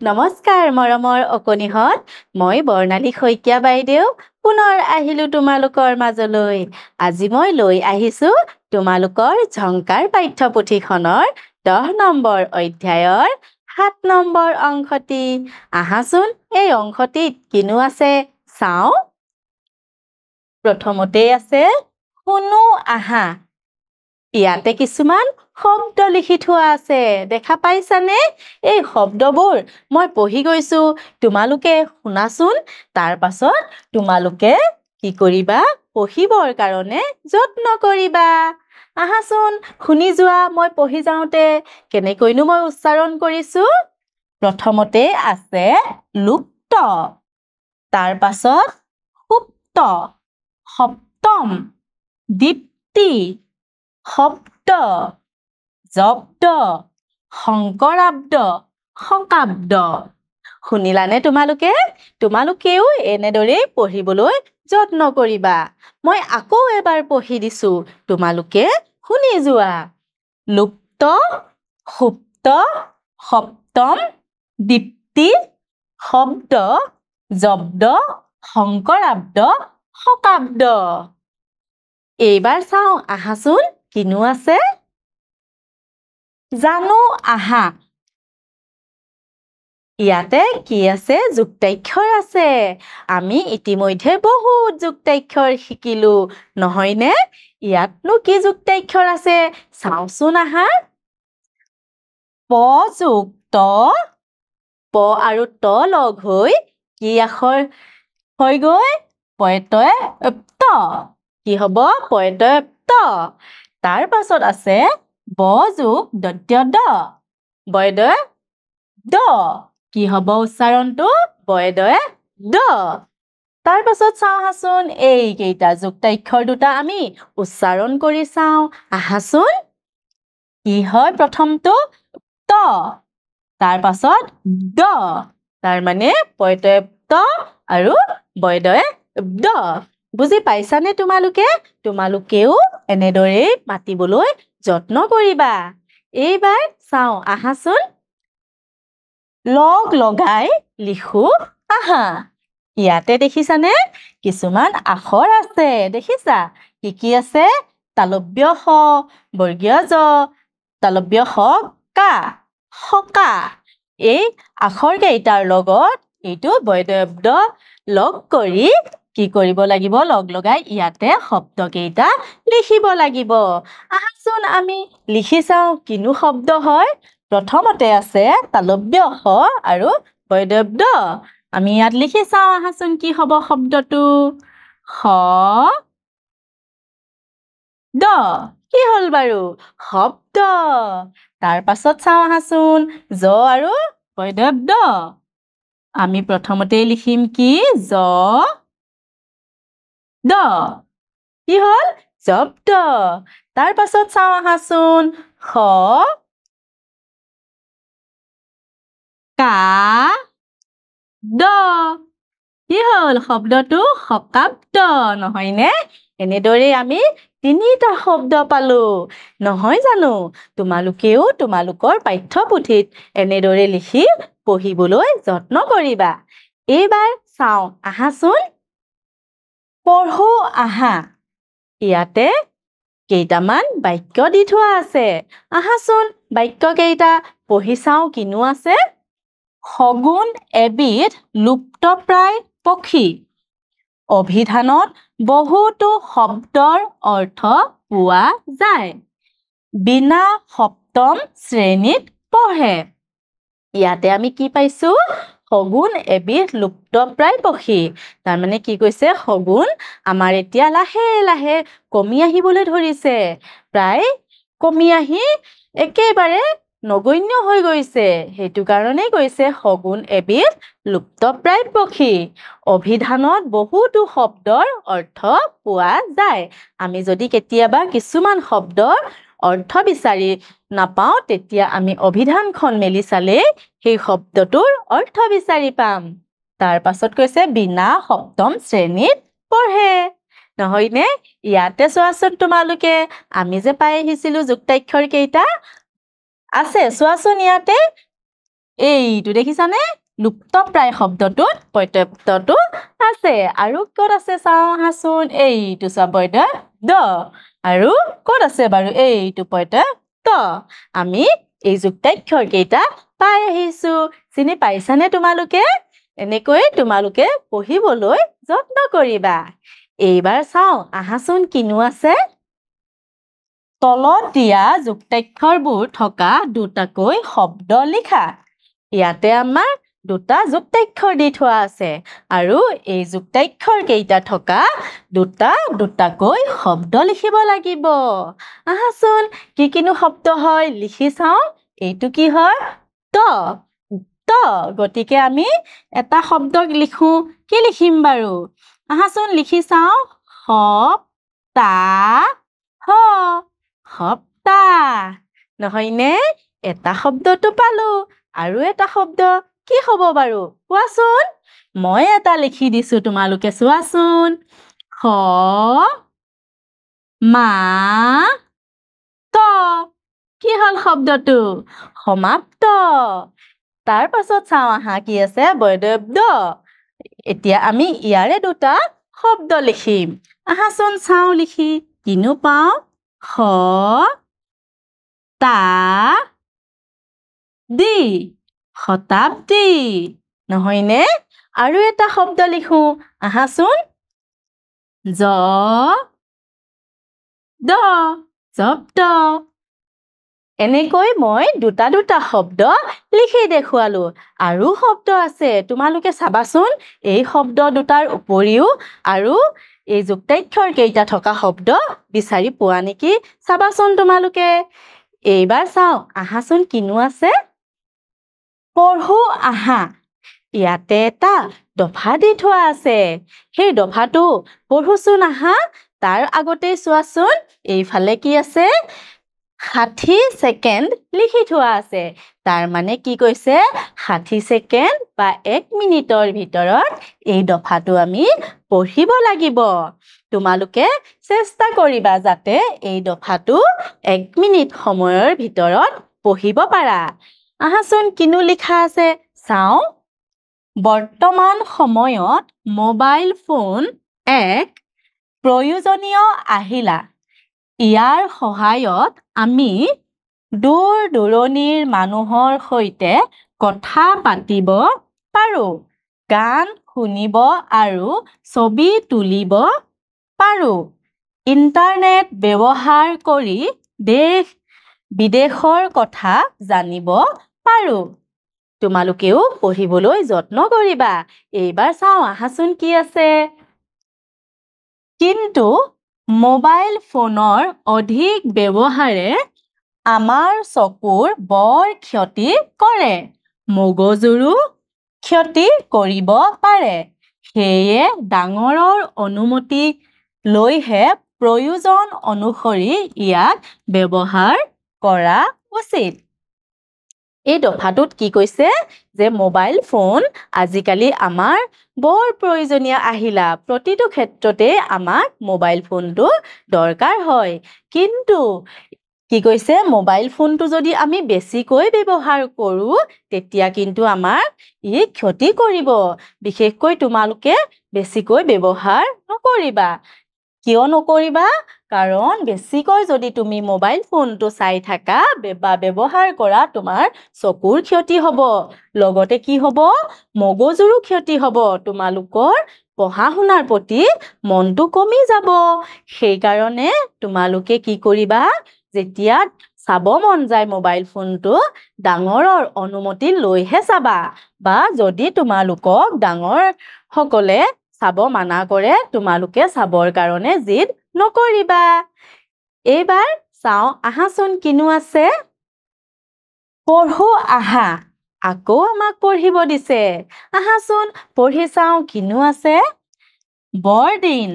নমস্কাৰ মৰমৰ অকণিহঁত মই বৰ্ণালী শইকীয়া বাইদেউ পুনৰ আহিলো তোমালোকৰ মাজলৈ আজি মই লৈ আহিছো তোমালোকৰ ঝংকাৰ পাঠ্যপুথিখনৰ 10 নম্বৰ অধ্যায়ৰ 7 নম্বৰ অংশটি আহাচোন এই অংশটিত কিনো আছে চাও প্ৰথমতে আছে শুনো আহা ইয়াতে কিছুমান শব্দ লিখি থোৱা আছে দেখা পাইছানে এই শব্দবোৰ মই পঢ়ি গৈছো তোমালোকে শুনাচোন তাৰ পাছত তোমালোকে কি কৰিবা পঢ়িবৰ কাৰণে যত্ন কৰিবা আহাচোন শুনি যোৱা মই পঢ়ি যাওঁতে কেনেকৈনো মই উচ্চাৰণ কৰিছো প্ৰথমতে আছে লুপ্ত তাৰ পাছত সুপ্ত সপ্তম দীপ্তি শব্দ জব্দ শংকৰাব্দ শকাব্দ শুনিলানে তোমালোকেও এনেদৰে পঢ়িবলৈ যত্ন কৰিবা মই আকৌ এবাৰ পঢ়ি দিছো তোমালোকে শুনি যোৱা লুপ্ত সুপ্ত সপ্তম দীপ্তি শব্দ জব্দ শংকৰাব্দ শকাব্দ এইবাৰ চাওঁ আহাচোন কিনো আছে জানো আহা ইয়াতে কি আছে যুক্তাক্ষৰ আছে আমি ইতিমধ্যে বহুত যুক্তাক্ষৰ শিকিলো নহয়নে ইয়াতনো কি যুক্তাক্ষৰ আছে চাওচোন আহা প যুক্ত প আৰু ত লগ হৈ কি আখৰ হৈ গৈ পয়তয় ত কি হ'ব পয়তয় ত তাৰ পাছত আছে ব যোগ দ্বয় দ বয়দয় দ কি হ'ব উচ্চাৰণটো বয়দয় দ তাৰ পাছত চাওঁ আহাচোন এই কেইটা যুক্তাক্ষৰ দুটা আমি উচ্চাৰণ কৰি চাওঁ আহাচোন কি হয় প্ৰথমটো ত তাৰ পাছত দ তাৰ মানে পয়তয় ত আৰু বয়দয় দ বুজি পাইছানে তোমালোকেও এনেদৰে মাতিবলৈ যত্ন কৰিবা এইবাৰ চাওঁ আহাচোন লগ লগাই লিখো আহা ইয়াতে দেখিছানে কিছুমান আখৰ আছে দেখিছা কি আছে তালব্য শ বৰ্গীয় জ তালব্য শ কা শকা এই আখৰ কেইটাৰ লগত এইটো বৈদব্য লগ কৰি কি কৰিব লাগিব লগ লগাই ইয়াতে শব্দ কেইটা লিখিব লাগিব আহাচোন আমি লিখি চাওঁ কিনো শব্দ হয় প্ৰথমতে আছে তালব্য শ আৰু বৈদব্য আমি ইয়াত লিখি চাওঁ আহাচোন কি হ'ব শব্দটো শ দ কি হ'ল বাৰু শব্দ তাৰ পাছত চাওঁ আহাচোন জ আৰু বৈদব্য আমি প্ৰথমতে লিখিম কি জ দ কি হ'ল জব্দ তাৰ পাছত চাওঁ আহাচোন খ কা দ কি হ'ল শব্দটো শকাব্দ নহয়নে এনেদৰে আমি তিনিটা শব্দ পালো নহয় জানো তোমালোকেও তোমালোকৰ পাঠ্যপুথিত এনেদৰে লিখি পঢ়িবলৈ যত্ন কৰিবা এইবাৰ চাওঁ আহাচোন পঢ়ো আহা ইয়াতে কেইটামান বাক্য দি থোৱা আছে আহাচোন বাক্য কেইটা পঢ়ি চাওঁ কিনো আছে শগুন এবিধ লুপ্তপ্ৰায় পক্ষী অভিধানত বহুতো শব্দৰ অৰ্থ পোৱা যায় বিনা সপ্তম শ্ৰেণীত পঢ়ে ইয়াতে আমি কি পাইছো শগুন এবিধ লুপ্তপ্ৰায় পক্ষী তাৰমানে কি কৈছে শগুন আমাৰ এতিয়া লাহে লাহে কমি আহিবলৈ ধৰিছে প্ৰায় কমি আহি একেবাৰে নগণ্য হৈ গৈছে সেইটো কাৰণে কৈছে শগুন এবিধ লুপ্তপ্ৰায় পক্ষী অভিধানত বহুতো শব্দৰ অৰ্থ পোৱা যায় আমি যদি কেতিয়াবা কিছুমান শব্দৰ অৰ্থ বিচাৰি নাপাওঁ তেতিয়া আমি অভিধানখন মেলি চালে সেই শব্দটোৰ অৰ্থ বিচাৰি পাম তাৰ পাছত কৈছে বিনা সপ্তম শ্ৰেণীত পঢ়ে নহয়নে ইয়াতে চোৱাচোন তোমালোকে আমি যে পাই আহিছিলো যুক্তাক্ষৰ কেইটা আছে চোৱাচোন ইয়াতে এইটো দেখিছানে লুপ্তপ্ৰায় শব্দটোত প্ৰত্যয়টো আছে আৰু ক'ত আছে চাওঁ আহাচোন এইটো চোৱা প্ৰত্যয় দ আৰু ক'ত আছে বাৰু এইটো প্ৰত্যয় ত আমি এই যুক্তাক্ষৰ কেইটা পাই আহিছো চিনি পাইছানে তোমালোকে এনেকৈ তোমালোকে পঢ়িবলৈ যত্ন কৰিবা এইবাৰ চাওঁ আহাচোন কিনো আছে তলত দিয়া যুক্তাক্ষৰবোৰ থকা দুটাকৈ শব্দ লিখা ইয়াতে আমাৰ দুটা যুক্তাক্ষৰ দি থোৱা আছে আৰু এই যুক্তাক্ষৰ কেইটা থকা দুটাকৈ শব্দ লিখিব লাগিব আহাচোন কি কিনো শব্দ হয় লিখি চাওঁ এইটো কি হয় ত গতিকে আমি এটা শব্দ লিখো কি লিখিম বাৰু আহাচোন লিখি চাওঁ সপ্তাহ নহয়নে এটা শব্দটো পালো আৰু এটা শব্দ কি হ'ব বাৰু কোৱাচোন মই এটা লিখি দিছো তোমালোকে চোৱাচোন কি হল শব্দটো সমাপ্ত তাৰ পাছত চাওঁ আহা কি আছে বৈদব্য এতিয়া আমি ইয়াৰে দুটা শব্দ লিখিম আহাচোন চাওঁ লিখি কিনো পাওঁ শতাব্দী নহয়নে আৰু এটা শব্দ লিখো আহাচোন জব্দ এনেকৈ মই দুটা শব্দ লিখি দেখুৱালো আৰু শব্দ আছে তোমালোকে চাবাচোন এই শব্দ দুটাৰ উপৰিও আৰু এই যুক্তাক্ষৰ কেইটা থকা শব্দ বিচাৰি পোৱা নেকি চাবাচোন তোমালোকে এইবাৰ চাওঁ আহাচোন কিনো আছে পঢ়ো আহা ইয়াতে এটা দফা দি থোৱা আছে সেই দফাটো পঢ়োচোন আহা তাৰ আগতে চোৱাচোন এইফালে কি আছে 60 ছেকেণ্ড লিখি থোৱা আছে তাৰ মানে কি কৈছে 60 ছেকেণ্ড বা 1 মিনিটৰ ভিতৰত এই দফাটো আমি পঢ়িব লাগিব তোমালোকে চেষ্টা কৰিবা যাতে এই দফাটো 1 মিনিট সময়ৰ ভিতৰত পঢ়িব পাৰা আহাচোন কিনো লিখা আছে চাওঁ বৰ্তমান সময়ত মোবাইল ফোন এক প্ৰয়োজনীয় আহিলা ইয়াৰ সহায়ত আমি দূৰ-দূৰণিৰ মানুহৰ সৈতে কথা পাতিব পাৰোঁ গান শুনিব আৰু ছবি তুলিব পাৰোঁ ইণ্টাৰনেট ব্যৱহাৰ কৰি দেশ বিদেশৰ কথা জানিব পাৰোঁ তোমালোকেও পঢ়িবলৈ যত্ন কৰিবা এইবাৰ চাওঁ আহাচোন কি আছে কিন্তু মোবাইল ফোনৰ অধিক ব্যৱহাৰে আমাৰ চকুৰ বৰ ক্ষতি কৰে মগজুৰো ক্ষতি কৰিব পাৰে সেয়ে ডাঙৰৰ অনুমতি লৈহে প্ৰয়োজন অনুসৰি ইয়াক ব্যৱহাৰ কৰা উচিত এই দফাটোত কি কৈছে যে মোবাইল ফোন আজিকালি আমাৰ বৰ প্ৰয়োজনীয় আহিলা প্ৰতিটো ক্ষেত্ৰতে আমাক মোবাইল ফোনটো দৰকাৰ হয় কিন্তু কি কৈছে মোবাইল ফোনটো যদি আমি বেছিকৈ ব্যৱহাৰ কৰো তেতিয়া কিন্তু আমাৰ ই ক্ষতি কৰিব বিশেষকৈ তোমালোকে বেছিকৈ ব্যৱহাৰ নকৰিবা কিয় নকৰিবা কাৰণ বেছিকৈ যদি তুমি মোবাইল ফোনটো চাই থাকা বা ব্যৱহাৰ কৰা তোমাৰ চকুৰ ক্ষতি হ'ব লগতে কি হ'ব মগজুৰো ক্ষতি হ'ব তোমালোকৰ পঢ়া-শুনাৰ প্ৰতি মনটো কমি যাব সেই কাৰণে তোমালোকে কি কৰিবা যেতিয়া চাব মন যায় মোবাইল ফোনটো ডাঙৰৰ অনুমতি লৈহে চাবা বা যদি তোমালোকক ডাঙৰ সকলে চাব মানা কৰে তোমালোকে চাবৰ কাৰণে জিদ নকৰিবা এইবাৰ চাওঁ আহাচোন কিনো আছে পঢ়ো আহা আকৌ আমাক পঢ়িব দিছে আহাচোন পঢ়ি চাওঁ কিনো আছে বৰদিন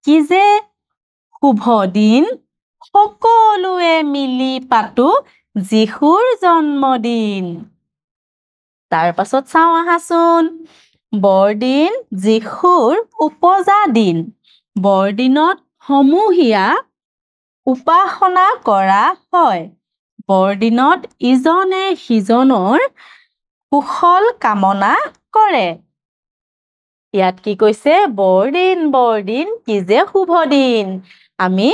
কি যে শুভ দিন সকলোৱে মিলি পাতো যীশুৰ জন্মদিন তাৰ পাছত চাওঁ আহাচোন বৰদিন যীশুৰ উপজা দিন বৰদিনত সমূহীয়া উপাসনা কৰা হয়। বৰদিনত ইজনে সিজনৰ কুশল কামনা কৰে। ইয়াত কি কৈছে? বৰদিন কি যে শুভ দিন। আমি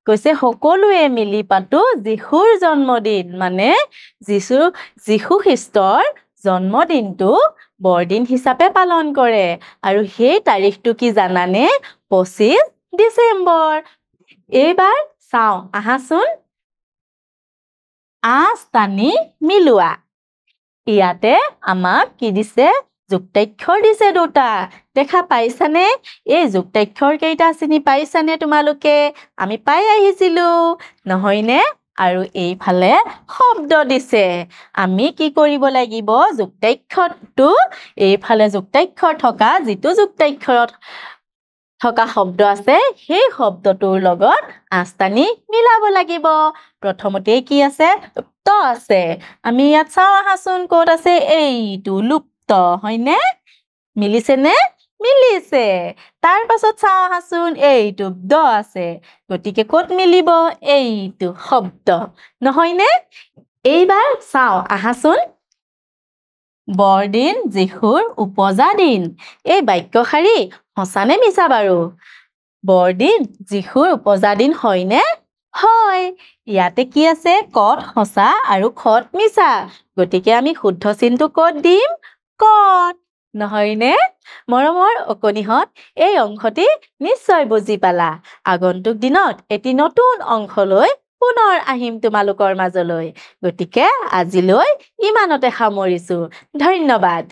কৈছে সকলোৱে মিলি পাতো যীশুৰ জন্মদিন, মানে যীশু খ্ৰীষ্টৰ জন্মদিনটো বৰদিন হিচাপে পালন কৰে। আৰু সেই তাৰিখটো কি জানানে? 25 ডিচেম্বৰ। এইবাৰ চাওঁ আহাচোন। আঁচ টানি মিলোৱা। ইয়াতে আমাক কি দিছে? যুক্তাক্ষৰ দিছে দুটা। দেখা পাইছানে? এই যুক্তাক্ষৰ কেইটা চিনি পাইছানে তোমালোকে? আমি পাই আহিছিলো, নহয়নে? আৰু এইফালে শব্দ দিছে। আমি কি কৰিব লাগিব? যুক্তাক্ষৰটো এইফালে যুক্তাক্ষৰ থকা যিটো যুক্তাক্ষৰত থকা শব্দ আছে, সেই শব্দটোৰ লগত আঁচ টানি মিলাব লাগিব। প্ৰথমতে কি আছে? লুপ্ত আছে। আমি ইয়াত চাওঁ আহাচোন, ক'ত আছে? এইটো লুপ্ত, হয়নে? মিলিছেনে? মিলিছে। তাৰ পাছত চাওঁ আহাচোন, এইটো দ আছে। গতিকে ক'ত মিলিব? এইটো শব্দ, নহয়নে? এইবাৰ চাওঁ আহাচোন। বৰদিন যীশুৰ উপজা দিন। এই বাক্যশাৰী সঁচানে মিছা বাৰু? বৰদিন যীশুৰ উপজা দিন হয়নে? হয়। ইয়াতে কি আছে? কত সঁচা আৰু খত মিছা। গতিকে আমি শুদ্ধ চিনটো ক'ত দিম? কত, নহয়নে? মৰমৰ অকণিহঁত, এই অংশটি নিশ্চয় বুজি পালা। আগন্তুক দিনত এটি নতুন অংশ লৈ পুনৰ আহিম তোমালোকৰ মাজলৈ। গতিকে আজিলৈ ইমানতে সামৰিছো। ধন্যবাদ।